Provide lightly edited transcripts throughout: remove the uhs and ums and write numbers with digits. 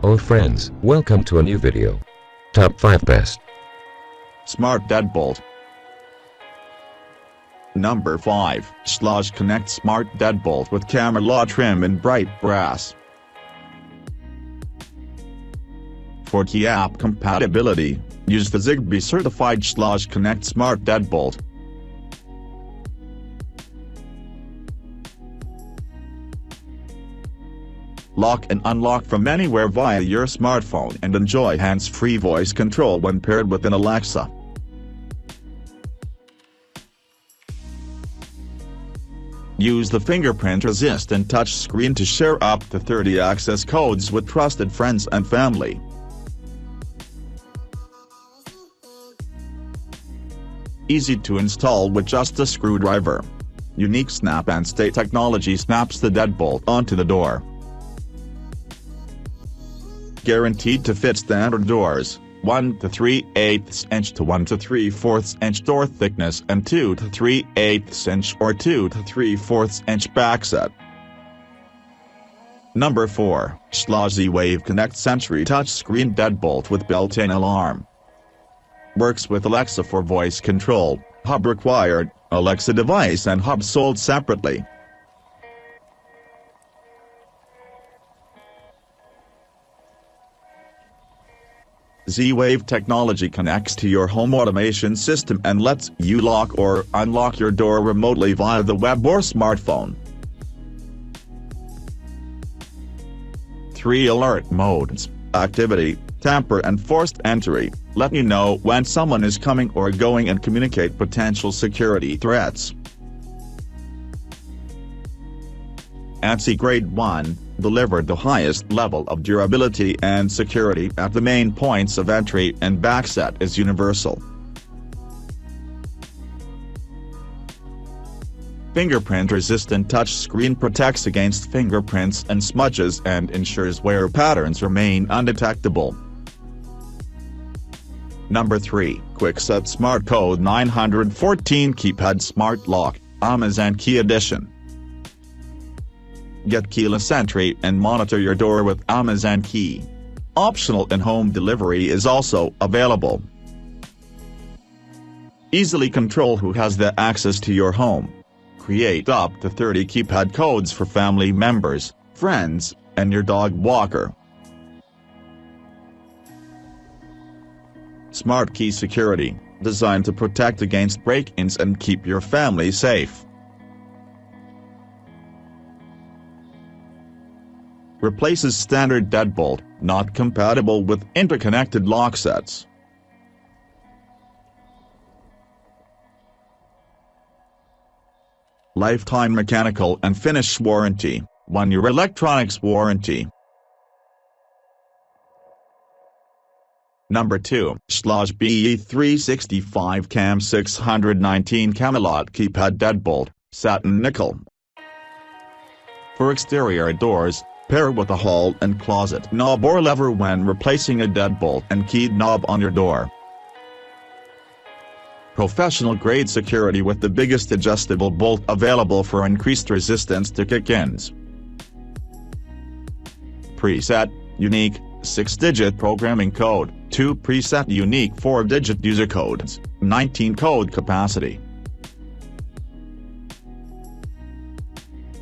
Oh friends, welcome to a new video. Top 5 Best Smart Deadbolt. Number 5, Schlage Connect Smart Deadbolt with camera law trim in bright brass. For key app compatibility, use the Zigbee certified Schlage Connect Smart Deadbolt. Lock and unlock from anywhere via your smartphone and enjoy hands-free voice control when paired with an Alexa. Use the fingerprint-resistant touchscreen to share up to 30 access codes with trusted friends and family. Easy to install with just a screwdriver. Unique snap and stay technology snaps the deadbolt onto the door. Guaranteed to fit standard doors, 1 to 3/8 inch to 1 to 3/4 inch door thickness and 2 to 3/8 inch or 2 to 3/4 inch backset. Number 4, Schlage Z-Wave Connect Sensory Touchscreen Deadbolt with built-in alarm. Works with Alexa for voice control, hub required, Alexa device and hub sold separately. Z-Wave technology connects to your home automation system and lets you lock or unlock your door remotely via the web or smartphone. 3 alert modes: activity, tamper and forced entry, let you know when someone is coming or going and communicate potential security threats. ANSI Grade 1, delivered the highest level of durability and security at the main points of entry and backset is universal. Fingerprint-resistant touchscreen protects against fingerprints and smudges and ensures wear patterns remain undetectable. Number 3, Quickset Smart Code 914 Keypad Smart Lock, Amazon Key Edition. Get keyless entry and monitor your door with Amazon Key. Optional in-home delivery is also available. Easily control who has the access to your home. Create up to 30 keypad codes for family members, friends, and your dog walker. Smart Key Security, designed to protect against break-ins and keep your family safe. Replaces standard deadbolt, not compatible with interconnected lock sets. Lifetime mechanical and finish warranty, 1-year electronics warranty. Number 2, Schlage BE365 Cam 619 Camelot Keypad Deadbolt, Satin Nickel. For exterior doors, pair with a hall and closet knob or lever when replacing a deadbolt and keyed knob on your door. Professional-grade security with the biggest adjustable bolt available for increased resistance to kick-ins. Preset, unique, 6-digit programming code, 2 preset unique 4-digit user codes, 19 code capacity.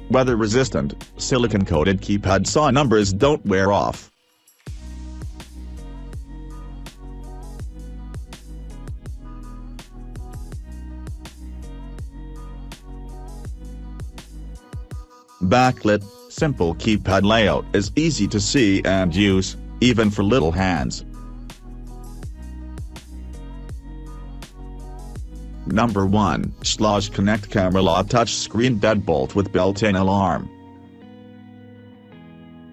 Weather-resistant, silicone-coated keypad saw numbers don't wear off. Backlit, simple keypad layout is easy to see and use, even for little hands. Number 1, Schlage Connect Camera Law Touchscreen Deadbolt with built-in alarm.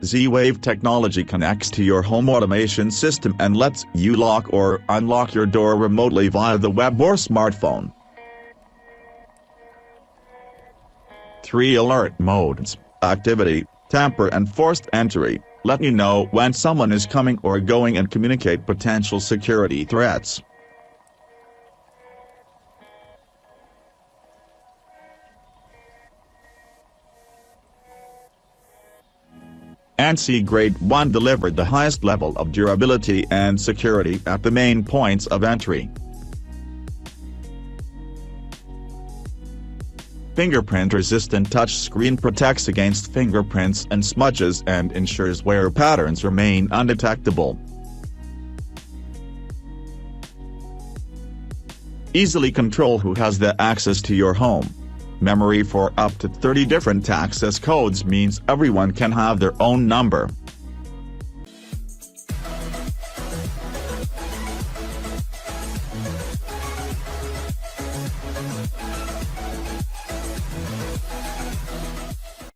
Z-Wave technology connects to your home automation system and lets you lock or unlock your door remotely via the web or smartphone. 3 alert modes: activity, tamper and forced entry, let you know when someone is coming or going and communicate potential security threats. ANSI Grade 1 delivered the highest level of durability and security at the main points of entry. Fingerprint-resistant touchscreen protects against fingerprints and smudges and ensures wear patterns remain undetectable. Easily control who has the access to your home. Memory for up to 30 different access codes means everyone can have their own number.